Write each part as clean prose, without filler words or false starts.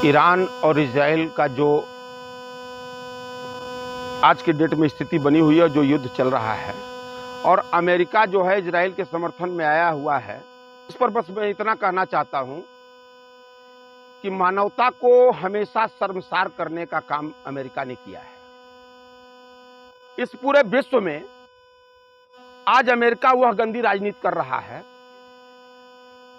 Iran और Israel का जो आज के डेट में स्थिति बनी हुई है, जो युद्ध चल रहा है, और अमेरिका जो है इजराइल के समर्थन में आया हुआ है, इस पर बस मैं इतना कहना चाहता हूं कि मानवता को हमेशा शर्मसार करने का काम अमेरिका ने किया है। इस पूरे विश्व में आज अमेरिका वह गंदी राजनीति कर रहा है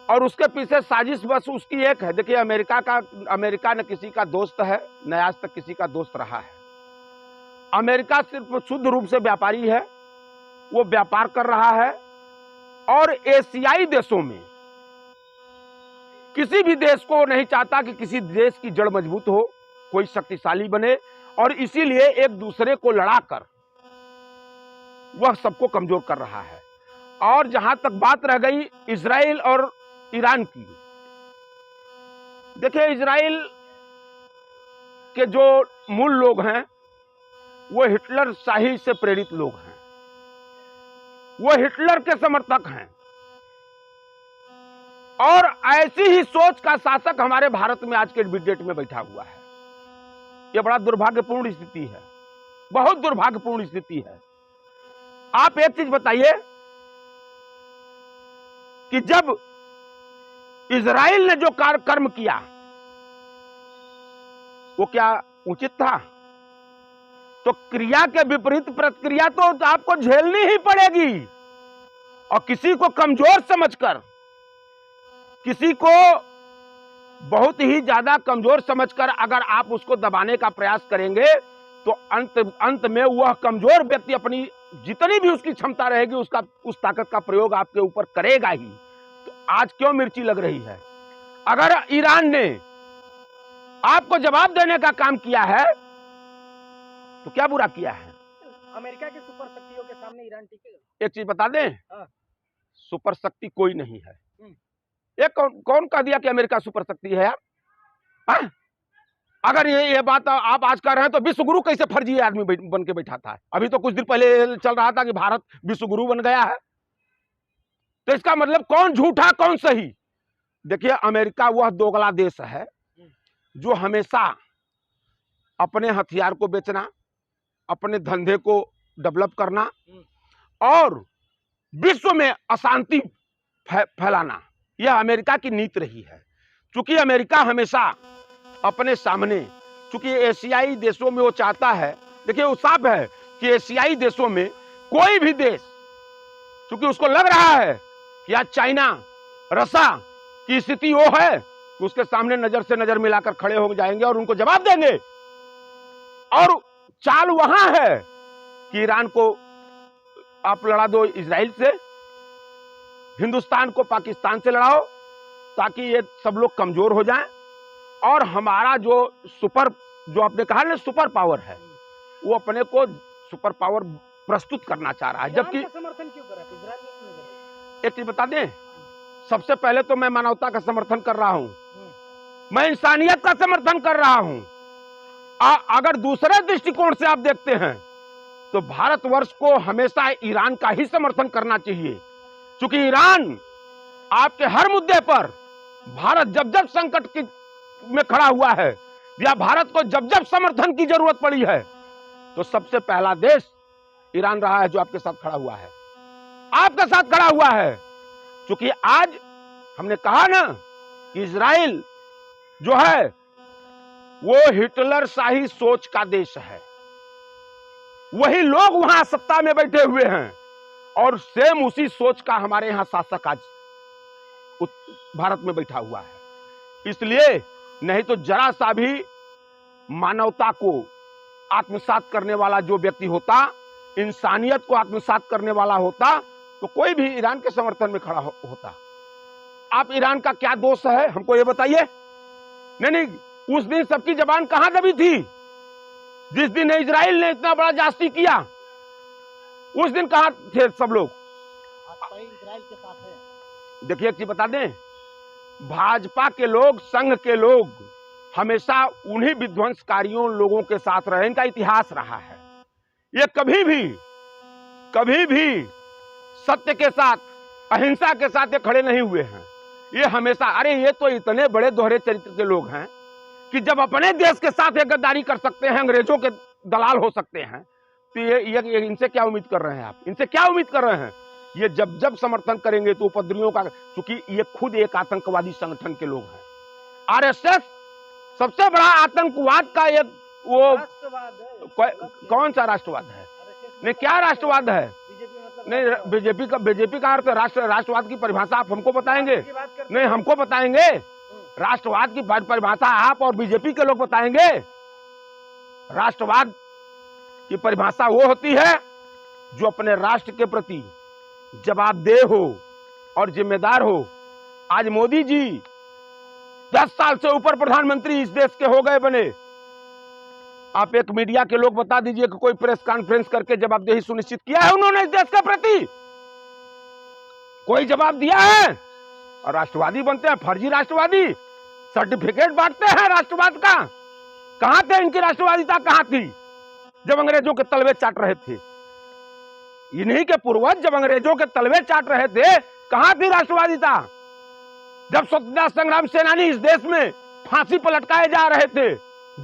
और उसके पीछे साजिश बस उसकी एक है। देखिए, अमेरिका न किसी का दोस्त है, न आज तक किसी का दोस्त रहा है। अमेरिका सिर्फ शुद्ध रूप से व्यापारी है, वो व्यापार कर रहा है और एशियाई देशों में किसी भी देश को नहीं चाहता कि किसी देश की जड़ मजबूत हो, कोई शक्तिशाली बने, और इसीलिए एक दूसरे को लड़ाकर वह सबको कमजोर कर रहा है। और जहां तक बात रह गई इजराइल और ईरान की, देखिए, इजराइल के जो मूल लोग हैं वो हिटलर शाही से प्रेरित लोग हैं, वो हिटलर के समर्थक हैं, और ऐसी ही सोच का शासक हमारे भारत में आज के डेट में बैठा हुआ है। यह बड़ा दुर्भाग्यपूर्ण स्थिति है, बहुत दुर्भाग्यपूर्ण स्थिति है। आप एक चीज बताइए कि जब इजराइल ने जो कर्म किया वो क्या उचित था? तो क्रिया के विपरीत प्रतिक्रिया तो आपको झेलनी ही पड़ेगी। और किसी को कमजोर समझकर, किसी को बहुत ही ज्यादा कमजोर समझकर अगर आप उसको दबाने का प्रयास करेंगे तो अंत में वह कमजोर व्यक्ति अपनी जितनी भी उसकी क्षमता रहेगी उस ताकत का प्रयोग आपके ऊपर करेगा ही। तो आज क्यों मिर्ची लग रही है? अगर ईरान ने आपको जवाब देने का काम किया है तो क्या बुरा किया है? अमेरिका के सुपर शक्तियों के सामने ईरान टिकेगा? एक चीज बता दें, सुपर शक्ति कोई नहीं है। ये कौन कह दिया कि अमेरिका सुपर शक्ति है यार? अगर ये बात आप आज कह रहे हैं तो विश्वगुरु कैसे फर्जी आदमी बन के बैठा था? अभी तो कुछ दिन पहले चल रहा था कि भारत विश्वगुरु बन गया है। तो इसका मतलब कौन झूठा कौन सही? देखिए, अमेरिका वह दोगला देश है जो हमेशा अपने हथियार को बेचना, अपने धंधे को डेवलप करना और विश्व में अशांति फैलाना, यह अमेरिका की नीति रही है। क्योंकि अमेरिका हमेशा अपने सामने, चूंकि एशियाई देशों में वो चाहता है, देखिए वो साफ है कि एशियाई देशों में कोई भी देश, चूंकि उसको लग रहा है कि आज चाइना, रशिया की स्थिति वो है कि उसके सामने नजर से नजर मिलाकर खड़े हो जाएंगे और उनको जवाब देंगे। और चाल वहां है कि ईरान को आप लड़ा दो इजराइल से, हिंदुस्तान को पाकिस्तान से लड़ाओ, ताकि ये सब लोग कमजोर हो जाएं और हमारा जो आपने कहा ना सुपर पावर है, वो अपने को सुपर पावर प्रस्तुत करना चाह रहा है। जबकि समर्थन क्यों कर रहा है इजराइल? एक चीज बता दें, सबसे पहले तो मैं मानवता का समर्थन कर रहा हूं, मैं इंसानियत का समर्थन कर रहा हूं। अगर दूसरे दृष्टिकोण से आप देखते हैं तो भारतवर्ष को हमेशा ईरान का ही समर्थन करना चाहिए, क्योंकि ईरान आपके हर मुद्दे पर, भारत जब जब संकट में खड़ा हुआ है या भारत को जब जब समर्थन की जरूरत पड़ी है, तो सबसे पहला देश ईरान रहा है जो आपके साथ खड़ा हुआ है, आपके साथ खड़ा हुआ है। क्योंकि आज हमने कहा ना कि इजराइल जो है वो हिटलर शाही सोच का देश है, वही लोग वहां सत्ता में बैठे हुए हैं और सेम उसी सोच का हमारे यहां शासक आज भारत में बैठा हुआ है। इसलिए नहीं तो जरा सा भी मानवता को आत्मसात करने वाला जो व्यक्ति होता, इंसानियत को आत्मसात करने वाला होता, तो कोई भी ईरान के समर्थन में खड़ा होता। आप ईरान का क्या दोष है हमको ये बताइए। नहीं, उस दिन सबकी जबान कहां दबी थी? जिस दिन इजराइल ने इतना बड़ा जासूसी किया, उस दिन कहां थे सब लोग? इजराइल के साथ है। देखिए, एक चीज बता दें, भाजपा के लोग, संघ के लोग हमेशा उन्हीं विध्वंसकारियों लोगों के साथ रहे, इनका इतिहास रहा है। ये कभी भी सत्य के साथ, अहिंसा के साथ ये खड़े नहीं हुए हैं। ये हमेशा, अरे ये तो इतने बड़े दोहरे चरित्र के लोग हैं, कि जब अपने देश के साथ ये गद्दारी कर सकते हैं, अंग्रेजों के दलाल हो सकते हैं, तो ये इनसे क्या उम्मीद कर रहे हैं आप? इनसे क्या उम्मीद कर रहे हैं? ये जब जब समर्थन करेंगे तो उपद्रवियों का, क्योंकि ये खुद एक आतंकवादी संगठन के लोग हैं। आरएसएस सबसे बड़ा आतंकवाद का एक वो राष्ट्रवाद है। कौन सा राष्ट्रवाद है? नहीं, क्या राष्ट्रवाद है? बीजेपी मतलब नहीं, बीजेपी का अर्थ राष्ट्रवाद की परिभाषा आप हमको बताएंगे? की बात करते नहीं, हमको बताएंगे? राष्ट्रवाद की परिभाषा आप और बीजेपी के लोग बताएंगे? राष्ट्रवाद की परिभाषा वो होती है जो अपने राष्ट्र के प्रति जवाबदेह हो और जिम्मेदार हो। आज मोदी जी 10 साल से ऊपर प्रधानमंत्री इस देश के हो गए बने। आप एक मीडिया के लोग बता दीजिए कि कोई प्रेस कॉन्फ्रेंस करके जवाबदेही सुनिश्चित किया है उन्होंने इस देश के प्रति? कोई जवाब दिया है? और राष्ट्रवादी बनते हैं, फर्जी राष्ट्रवादी, सर्टिफिकेट बांटते हैं राष्ट्रवाद का। कहां थे इनकी राष्ट्रवादिता? कहां थी जब अंग्रेजों के तलवे चाट रहे थे? इन्हीं के पूर्वज जब अंग्रेजों के तलवे चाट रहे थे, कहां थी राष्ट्रवादिता? जब स्वतंत्रता संग्राम सेनानी इस देश में फांसी पर लटकाए जा रहे थे,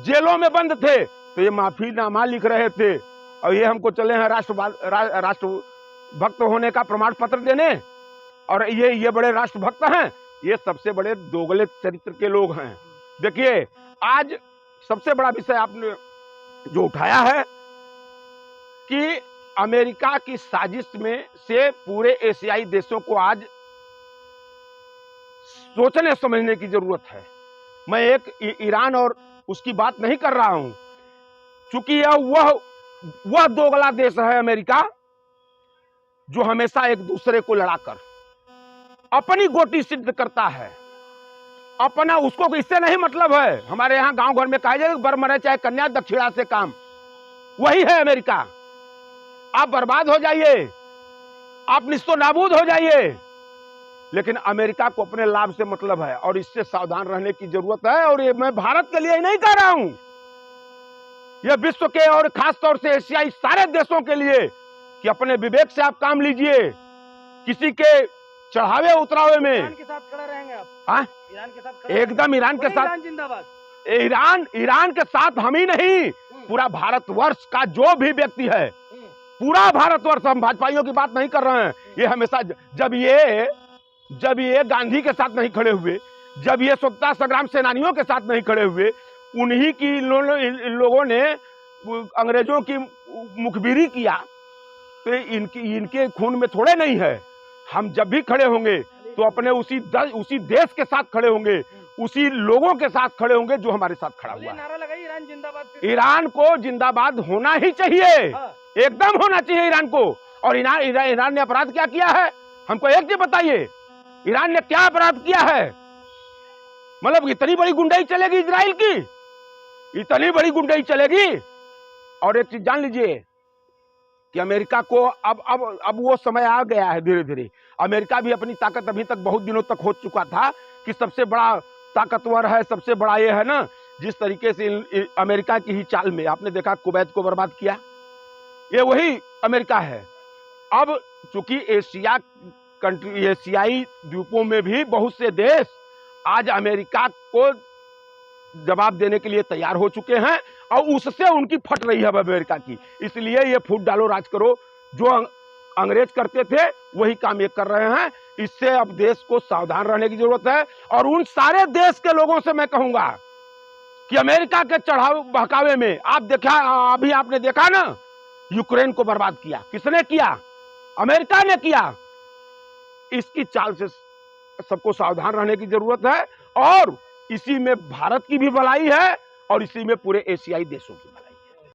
जेलों में बंद थे, तो ये माफीनामा लिख रहे थे और ये हमको चले हैं राष्ट्रभक्त होने का प्रमाण पत्र देने, और ये बड़े राष्ट्रभक्त हैं। ये सबसे बड़े दोगले चरित्र के लोग हैं। देखिए, आज सबसे बड़ा विषय आपने जो उठाया है कि अमेरिका की साजिश में से पूरे एशियाई देशों को आज सोचने समझने की जरूरत है। मैं एक ईरान और उसकी बात नहीं कर रहा हूं, क्योंकि यह वह दोगला देश है अमेरिका, जो हमेशा एक दूसरे को लड़ाकर अपनी गोटी सिद्ध करता है। अपना उसको इससे नहीं मतलब है। हमारे यहाँ गांव घर में कहा जाए, बर मरे चाहे कन्या दक्षिणा से काम, वही है अमेरिका। आप बर्बाद हो जाइए, आप निस्तो नाबूद हो जाइए, लेकिन अमेरिका को अपने लाभ से मतलब है और इससे सावधान रहने की जरूरत है। और ये मैं भारत के लिए ही नहीं कह रहा हूं, यह विश्व के और खास तौर से एशियाई सारे देशों के लिए, कि अपने विवेक से आप काम लीजिए। किसी के चढ़ावे उतरावे में ईरान के साथ खड़ा रहेंगे आप? हाँ, ईरान के साथ खड़ा एकदम ईरान के साथ। ईरान जिंदाबाद। ईरान के साथ हम ही नहीं, पूरा भारतवर्ष का जो भी व्यक्ति है, पूरा भारतवर्ष, हम भाजपाइयों की बात नहीं कर रहे हैं। ये हमेशा जब ये गांधी के साथ नहीं खड़े हुए, जब ये स्वतंत्रता संग्राम सेनानियों के साथ नहीं खड़े हुए, उन्हीं की लोगों ने अंग्रेजों की मुखबिरी किया, तो इनके खून में थोड़े नहीं है। हम जब भी खड़े होंगे तो अपने उसी देश के साथ खड़े होंगे, उसी लोगों के साथ खड़े होंगे जो हमारे साथ खड़ा हुआ है। नारा लगाइए, ईरान जिंदाबाद। ईरान को जिंदाबाद होना ही चाहिए, एकदम होना चाहिए ईरान को। और ईरान ने अपराध क्या किया है? हमको एक चीज बताइए, ईरान ने क्या अपराध किया है? मतलब इतनी बड़ी गुंडाई चलेगी इजराइल की? इतनी बड़ी गुंडाई चलेगी? और एक चीज जान लीजिए कि अमेरिका को अब वो समय आ गया है। धीरे धीरे अमेरिका भी अपनी ताकत अभी तक बहुत दिनों तक हो चुका था कि सबसे बड़ा ताकतवर है, सबसे बड़ा ये है ना। जिस तरीके से अमेरिका की ही चाल में आपने देखा कुवैत को बर्बाद किया, ये वही अमेरिका है। अब चूंकि एशियाई द्वीपों में भी बहुत से देश आज अमेरिका को जवाब देने के लिए तैयार हो चुके हैं और उससे उनकी फट रही है अमेरिका की। इसलिए ये फूट डालो राज करो जो अंग्रेज करते थे वही काम ये कर रहे हैं। इससे अब देश को सावधान रहने की जरूरत है। और उन सारे देश के लोगों से मैं कहूंगा कि अमेरिका के चढ़ाव बहकावे में अभी आपने देखा ना, यूक्रेन को बर्बाद किया किसने किया? अमेरिका ने किया। इसकी चाल से सबको सावधान रहने की जरूरत है और इसी में भारत की भी भलाई है और इसी में पूरे एशियाई देशों की भलाई।